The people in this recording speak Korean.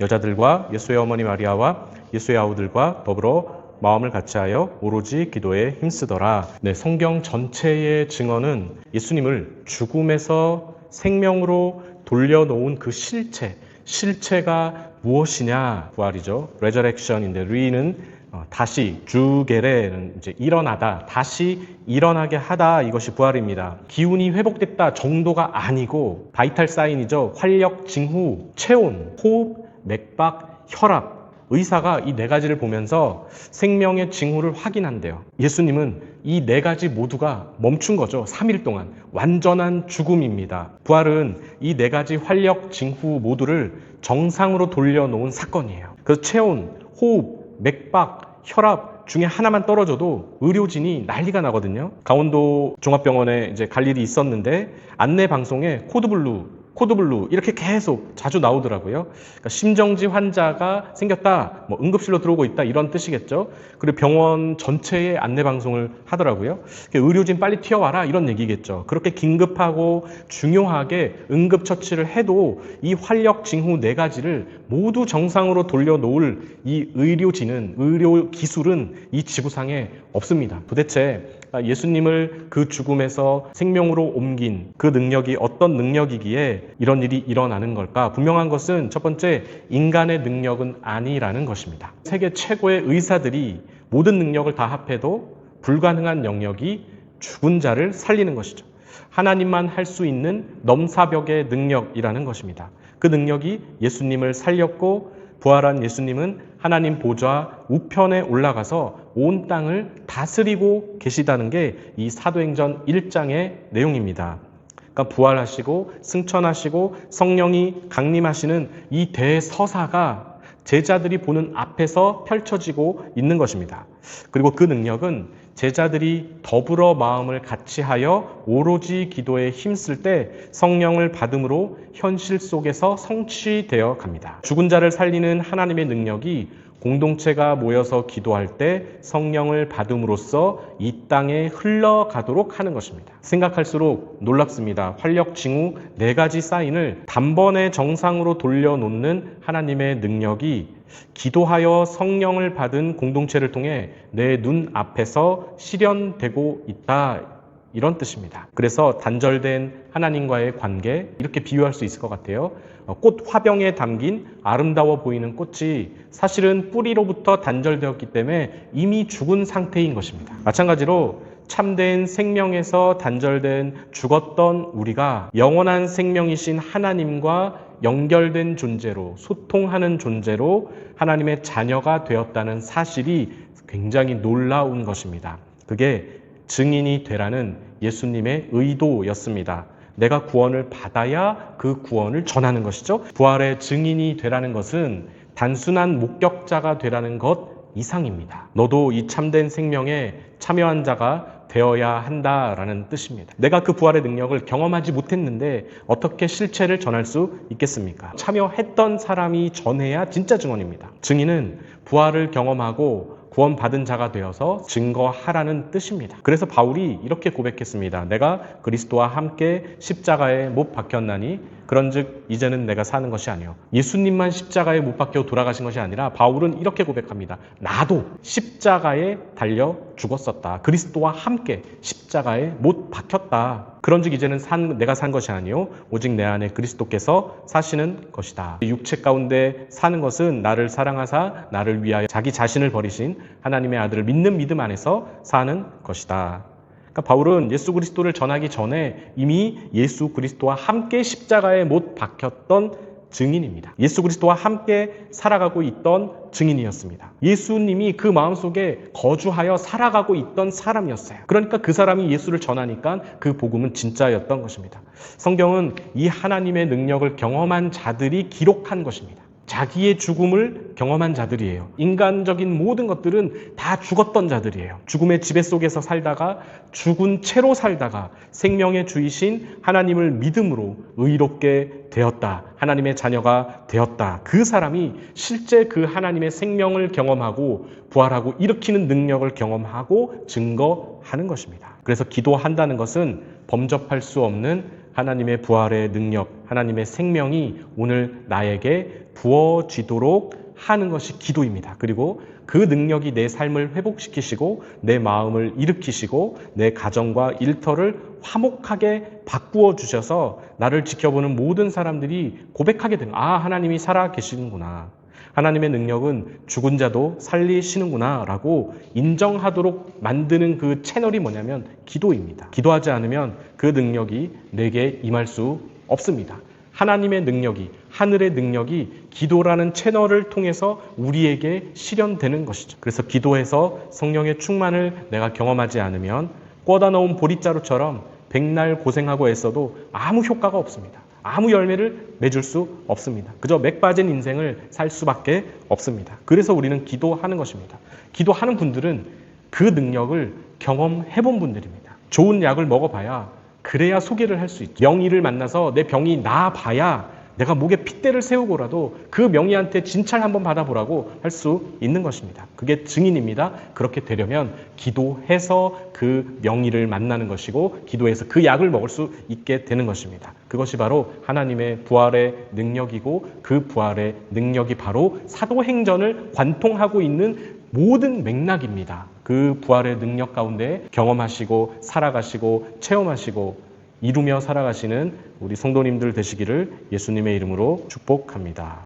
여자들과 예수의 어머니 마리아와 예수의 아우들과 더불어 마음을 같이하여 오로지 기도에 힘쓰더라. 네, 성경 전체의 증언은 예수님을 죽음에서 생명으로 돌려놓은 그 실체가 무엇이냐? 부활이죠. resurrection인데 re는 다시, 주게레는 이제 일어나다, 다시 일어나게 하다, 이것이 부활입니다. 기운이 회복됐다 정도가 아니고 바이탈 사인이죠. 활력, 징후, 체온, 호흡, 맥박, 혈압. 의사가 이 네 가지를 보면서 생명의 징후를 확인한대요. 예수님은 이 네 가지 모두가 멈춘 거죠. 3일 동안. 완전한 죽음입니다. 부활은 이 네 가지 활력, 징후 모두를 정상으로 돌려놓은 사건이에요. 그래서 체온, 호흡, 맥박, 혈압 중에 하나만 떨어져도 의료진이 난리가 나거든요. 강원도 종합병원에 이제 갈 일이 있었는데 안내 방송에 코드블루 이렇게 계속 자주 나오더라고요. 그러니까 심정지 환자가 생겼다, 뭐 응급실로 들어오고 있다, 이런 뜻이겠죠. 그리고 병원 전체의 안내 방송을 하더라고요. 의료진 빨리 튀어와라, 이런 얘기겠죠. 그렇게 긴급하고 중요하게 응급처치를 해도 이 활력 징후 네 가지를 모두 정상으로 돌려놓을 이 의료 기술은 이 지구상에 없습니다. 도대체 예수님을 그 죽음에서 생명으로 옮긴 그 능력이 어떤 능력이기에 이런 일이 일어나는 걸까? 분명한 것은 첫 번째, 인간의 능력은 아니라는 것입니다. 세계 최고의 의사들이 모든 능력을 다 합해도 불가능한 영역이 죽은 자를 살리는 것이죠. 하나님만 할 수 있는 넘사벽의 능력이라는 것입니다. 그 능력이 예수님을 살렸고, 부활한 예수님은 하나님 보좌 우편에 올라가서 온 땅을 다스리고 계시다는 게 이 사도행전 1장의 내용입니다. 그러니까 부활하시고 승천하시고 성령이 강림하시는 이 대서사가 제자들이 보는 앞에서 펼쳐지고 있는 것입니다. 그리고 그 능력은 제자들이 더불어 마음을 같이하여 오로지 기도에 힘쓸 때 성령을 받음으로 현실 속에서 성취되어 갑니다. 죽은 자를 살리는 하나님의 능력이 공동체가 모여서 기도할 때 성령을 받음으로써 이 땅에 흘러가도록 하는 것입니다. 생각할수록 놀랍습니다. 활력, 징후 네 가지 사인을 단번에 정상으로 돌려놓는 하나님의 능력이 기도하여 성령을 받은 공동체를 통해 내 눈 앞에서 실현되고 있다, 이런 뜻입니다. 그래서 단절된 하나님과의 관계, 이렇게 비유할 수 있을 것 같아요. 꽃 화병에 담긴 아름다워 보이는 꽃이 사실은 뿌리로부터 단절되었기 때문에 이미 죽은 상태인 것입니다. 마찬가지로 참된 생명에서 단절된 죽었던 우리가 영원한 생명이신 하나님과 연결된 존재로, 소통하는 존재로 하나님의 자녀가 되었다는 사실이 굉장히 놀라운 것입니다. 그게 증인이 되라는 예수님의 의도였습니다. 내가 구원을 받아야 그 구원을 전하는 것이죠. 부활의 증인이 되라는 것은 단순한 목격자가 되라는 것 이상입니다. 너도 이 참된 생명에 참여한 자가 되어야 한다라는 뜻입니다. 내가 그 부활의 능력을 경험하지 못했는데 어떻게 실체를 전할 수 있겠습니까? 참여했던 사람이 전해야 진짜 증언입니다. 증인은 부활을 경험하고 구원받은 자가 되어서 증거하라는 뜻입니다. 그래서 바울이 이렇게 고백했습니다. 내가 그리스도와 함께 십자가에 못 박혔나니 그런즉 이제는 내가 사는 것이 아니요 예수님만 십자가에 못 박혀 돌아가신 것이 아니라 바울은 이렇게 고백합니다. 나도 십자가에 달려 죽었었다. 그리스도와 함께 십자가에 못 박혔다. 그런즉 이제는 내가 산 것이 아니요 오직 내 안에 그리스도께서 사시는 것이다. 육체 가운데 사는 것은 나를 사랑하사 나를 위하여 자기 자신을 버리신 하나님의 아들을 믿는 믿음 안에서 사는 것이다. 그러니까 바울은 예수 그리스도를 전하기 전에 이미 예수 그리스도와 함께 십자가에 못 박혔던 증인입니다. 예수 그리스도와 함께 살아가고 있던 증인이었습니다. 예수님이 그 마음속에 거주하여 살아가고 있던 사람이었어요. 그러니까 그 사람이 예수를 전하니까 그 복음은 진짜였던 것입니다. 성경은 이 하나님의 능력을 경험한 자들이 기록한 것입니다. 자기의 죽음을 경험한 자들이에요. 인간적인 모든 것들은 다 죽었던 자들이에요. 죽음의 지배 속에서 살다가 죽은 채로 살다가 생명의 주이신 하나님을 믿음으로 의롭게 되었다. 하나님의 자녀가 되었다. 그 사람이 실제 그 하나님의 생명을 경험하고 부활하고 일으키는 능력을 경험하고 증거하는 것입니다. 그래서 기도한다는 것은 범접할 수 없는 하나님의 부활의 능력, 하나님의 생명이 오늘 나에게 부어지도록 하는 것이 기도입니다. 그리고 그 능력이 내 삶을 회복시키시고 내 마음을 일으키시고 내 가정과 일터를 화목하게 바꾸어 주셔서 나를 지켜보는 모든 사람들이 고백하게 되는, 아, 하나님이 살아 계시는구나. 하나님의 능력은 죽은 자도 살리시는구나 라고 인정하도록 만드는 그 채널이 뭐냐면 기도입니다. 기도하지 않으면 그 능력이 내게 임할 수 없습니다. 하나님의 능력이, 하늘의 능력이 기도라는 채널을 통해서 우리에게 실현되는 것이죠. 그래서 기도해서 성령의 충만을 내가 경험하지 않으면 꽂아 놓은 보릿자루처럼 백날 고생하고 애써도 아무 효과가 없습니다. 아무 열매를 맺을 수 없습니다. 그저 맥 빠진 인생을 살 수밖에 없습니다. 그래서 우리는 기도하는 것입니다. 기도하는 분들은 그 능력을 경험해 본 분들입니다. 좋은 약을 먹어봐야 그래야 소개를 할 수 있죠. 명의를 만나서 내 병이 나아봐야 내가 목에 핏대를 세우고라도 그 명의한테 진찰 한번 받아보라고 할 수 있는 것입니다. 그게 증인입니다. 그렇게 되려면 기도해서 그 명의를 만나는 것이고 기도해서 그 약을 먹을 수 있게 되는 것입니다. 그것이 바로 하나님의 부활의 능력이고 그 부활의 능력이 바로 사도행전을 관통하고 있는 모든 맥락입니다. 그 부활의 능력 가운데 경험하시고 살아가시고 체험하시고 이루며 살아가시는 우리 성도님들 되시기를 예수님의 이름으로 축복합니다.